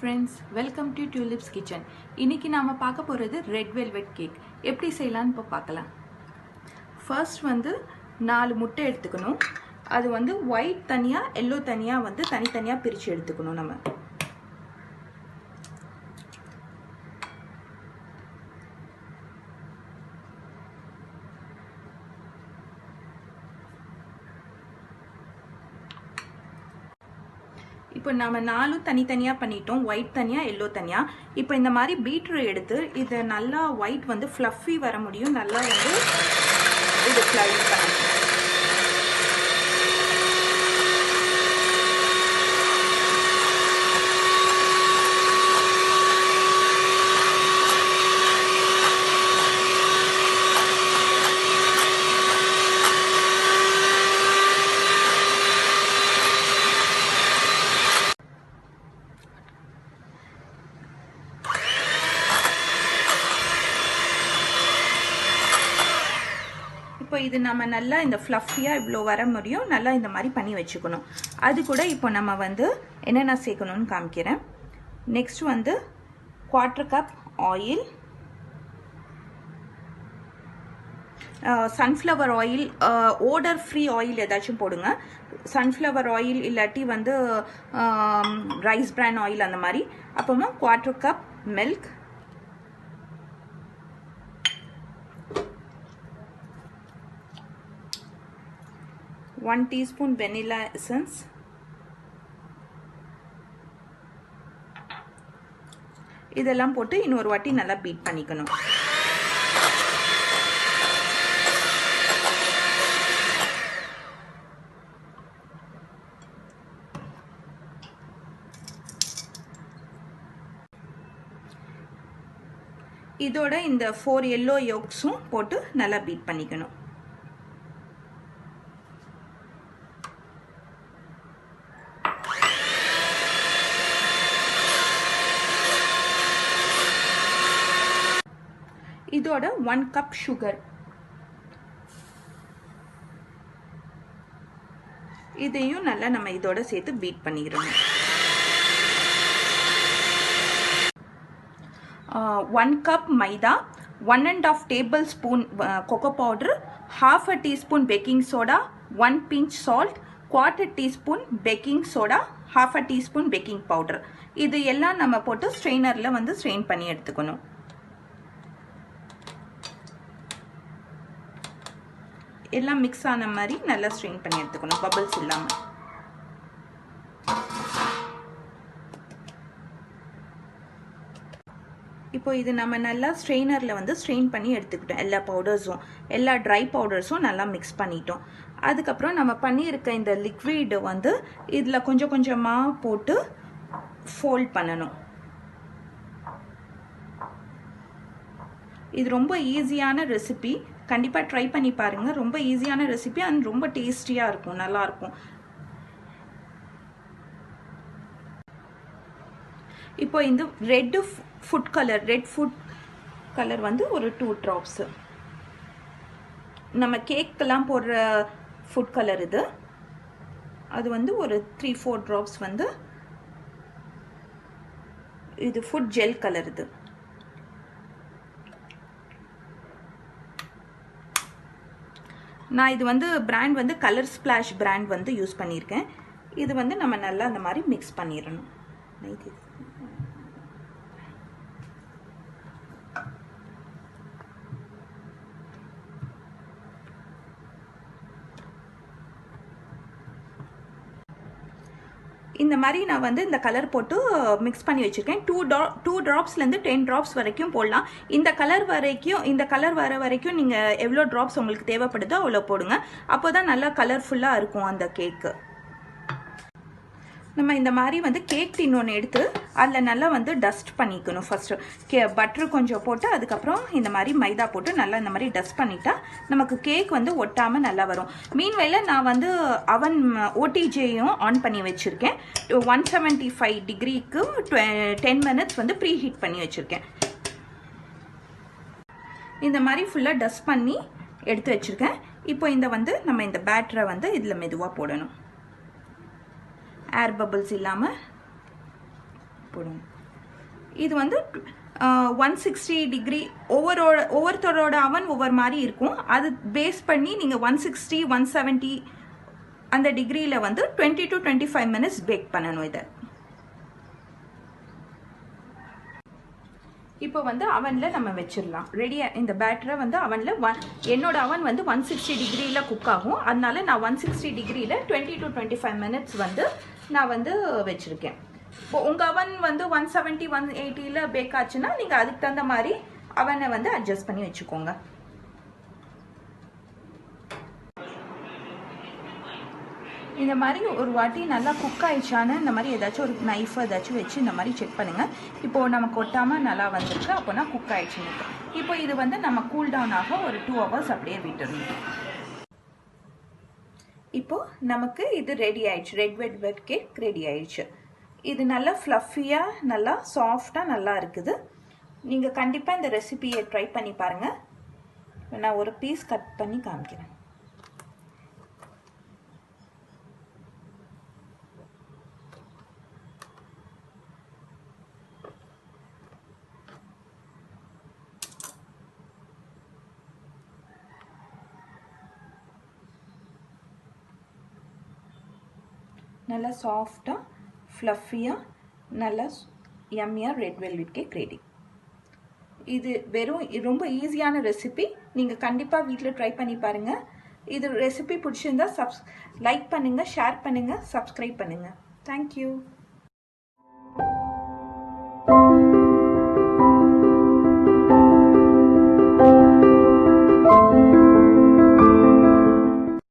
friends, welcome to Tulips Kitchen. இன்னைக்கு நாம பார்க்க போறது ரெட் வெல்வெட் கேக். எப்படி செய்யலாம்னு இப்ப பார்க்கலாம். ஃபர்ஸ்ட் வந்து 4 முட்டை எடுத்துக்கணும். அது வந்து ஒயிட் தனியா, yellow தனியா வந்து தனித்தனியா பிரிச்சு எடுத்துக்கணும் நம்ம. இப்போ நாம 4 தனித்தனியா பண்ணிட்டோம். ஒயிட் தனியா, yellow தனியா. இப்போ இந்த மாதிரி பீட்டர் எடுத்து இத நல்லா ஒயிட் வந்து fluffy வர முடியும். நல்லா வந்து இது ஃப்ளை பண்ணணும். இப்போ இது நம்ம நல்லா இந்த ஃப்ளஃபியாக இவ்வளோ வர முடியும். நல்லா இந்த மாதிரி பண்ணி வச்சுக்கணும். அது கூட இப்போ நம்ம வந்து என்னென்ன சேர்க்கணும்னு காமிக்கிறேன். நெக்ஸ்ட் வந்து 1/4 cup oil, sunflower oil, odour free oil ஏதாச்சும் போடுங்க. சன்ஃப்ளவர் ஆயில் இல்லாட்டி வந்து ரைஸ் பிரான் ஆயில் அந்த மாதிரி. அப்புறமா 1/4 cup milk, 1 teaspoon vanilla essence, இதெல்லாம் போட்டு இன்னொரு வாட்டி நல்லா பீட் பண்ணிக்கணும். இதோட இந்த 4 yellow yolks-உம் போட்டு நல்லா பீட் பண்ணிக்கணும். இதோட 1 கப் சுகர், இதையும் நல்லா நம்ம இதோட சேர்த்து பீட் பண்ணிக்கிறோம். 1 கப் மைதா, 1.5 tablespoon cocoa powder, 1/2 teaspoon baking soda, 1 pinch salt, 1/4 teaspoon baking soda, 1/2 teaspoon baking powder. இது எல்லாம் நம்ம போட்டு ஸ்ட்ரெயினர்ல வந்து ஸ்ட்ரெயின் பண்ணி எடுத்துக்கணும். எல்லாம் மிக்ஸ் ஆன மாதிரி நல்லா ஸ்ட்ரெயின் பண்ணி எடுத்துக்கணும், பபிள்ஸ் இல்லாம. இப்போ இது நம்ம நல்லா ஸ்ட்ரெயினர்ல வந்து ஸ்ட்ரெயின் பண்ணி எடுத்துக்கிட்டோம். எல்லா பவுடர்ஸும், எல்லா ட்ரை பவுடர்ஸும் நல்லா மிக்ஸ் பண்ணிட்டோம். அதுக்கப்புறம் நம்ம பண்ணியிருக்க இந்த லிக்விட் வந்து இதுல கொஞ்சம் கொஞ்சமா போட்டு ஃபோல்ட் பண்ணணும். இது ரொம்ப ஈஸியான ரெசிபி, கண்டிப்பா ட்ரை பண்ணி பாருங்க. ரொம்ப ஈஸியான ரெசிபி அண்ட் ரொம்ப டேஸ்டியா இருக்கும், நல்லா இருக்கும். இப்போ இந்த ரெட் ஃபுட் கலர் வந்து ஒரு 2 drops. நம்ம கேக்கெல்லாம் போடுற ஃபுட் கலர் இது. அது வந்து ஒரு 3-4 drops வந்து இது ஃபுட் ஜெல் கலர் இது. நான் இது வந்து பிராண்ட் வந்து கலர் ஸ்பிளாஷ் பிராண்ட் வந்து யூஸ் பண்ணியிருக்கேன். இது வந்து நம்ம நல்லா அந்த மாதிரி மிக்ஸ் பண்ணிடணும். இந்த மாதிரி நான் வந்து இந்த கலர் போட்டு மிக்ஸ் பண்ணி வச்சிருக்கேன். 2 ட்ராப்ஸ்லேருந்து 10 drops வரைக்கும் போடலாம். இந்த கலர் வர வரைக்கும் நீங்கள் எவ்வளோ ட்ராப்ஸ் உங்களுக்கு தேவைப்படுதோ அவ்வளோ போடுங்க. அப்போ தான் நல்லா கலர்ஃபுல்லாக இருக்கும் அந்த கேக்கு. நம்ம இந்த மாதிரி வந்து கேக் டின் ஒன்று எடுத்து அதில் நல்லா வந்து டஸ்ட் பண்ணிக்கணும். ஃபர்ஸ்ட் பட்டர் கொஞ்சம் போட்டு அதுக்கப்புறம் இந்த மாதிரி மைதா போட்டு நல்லா இந்த மாதிரி டஸ்ட் பண்ணிட்டா நமக்கு கேக் வந்து ஒட்டாமல் நல்லா வரும். மீன்வேளை நான் வந்து அவன் ஓடிஜியும் ஆன் பண்ணி வச்சுருக்கேன். 175 degreeக்கு 10 minutes வந்து ப்ரீ ஹீட் பண்ணி வச்சுருக்கேன். இந்த மாதிரி ஃபுல்லாக டஸ்ட் பண்ணி எடுத்து வச்சுருக்கேன். இப்போ இந்த வந்து நம்ம இந்த பேட்டரை வந்து இதில் மெதுவாக போடணும். ஏர் பபிள்ஸ் இல்லாமல் போடணும். இது வந்து 160 டிகிரி ஒவ்வொருத்தரோட அவன் ஒவ்வொரு மாதிரி இருக்கும். அது பேஸ் பண்ணி நீங்கள் 160 170 அந்த டிகிரியில் வந்து 20 to 25 minutes பேக் பண்ணணும். இதை இப்போ வந்து அவனில் நம்ம வச்சிடலாம். ரெடியாக இந்த பேட்டரை வந்து அவனில் என்னோட அவன் வந்து 160 டிகிரியில் குக் ஆகும். அதனால நான் 160 டிகிரியில் 20 to 25 minutes வந்து நான் வந்து வச்சுருக்கேன். இப்போ உங்கள் அவன் வந்து 170 180 பேக் ஆச்சுன்னா நீங்கள் அதுக்கு தகுந்த மாதிரி அவனை வந்து அட்ஜஸ்ட் பண்ணி வச்சுக்கோங்க. இந்த மாதிரி ஒரு வாட்டி நல்லா குக் ஆயிடுச்சான்னு இந்த மாதிரி ஏதாச்சும் ஒரு நைஃப் ஏதாச்சும் வச்சு இந்த மாதிரி செக் பண்ணுங்கள். இப்போது நமக்கு கொட்டாமல் நல்லா வந்திருக்கு, அப்போனா குக் ஆயிடுச்சுன்னு. இப்போ இது வந்து நம்ம கூல் டவுன் ஆக ஒரு 2 hours அப்படியே விட்டுருணும். இப்போது நமக்கு இது ரெடி ஆயிடுச்சு. ரெட் வெல்வெட் கேக் ரெடி ஆயிடுச்சு. இது நல்லா ஃப்ளஃபியாக நல்லா சாஃப்டாக நல்லா இருக்குது. நீங்கள் கண்டிப்பாக இந்த ரெசிபியை ட்ரை பண்ணி பாருங்கள். நான் ஒரு பீஸ் கட் பண்ணி காமிக்கிறேன். நல்லா சாஃப்டாக ஃப்ளஃபியாக நல்லா யம்மியாக ரெட் வெல்வெட் கேக் ரெடி. இது ரொம்ப ஈஸியான ரெசிபி. நீங்கள் கண்டிப்பாக வீட்டில் ட்ரை பண்ணி பாருங்கள். இது ரெசிபி பிடிச்சிருந்தா லைக் பண்ணுங்கள், ஷேர் பண்ணுங்கள், சப்ஸ்கிரைப் பண்ணுங்கள். தேங்க்யூ.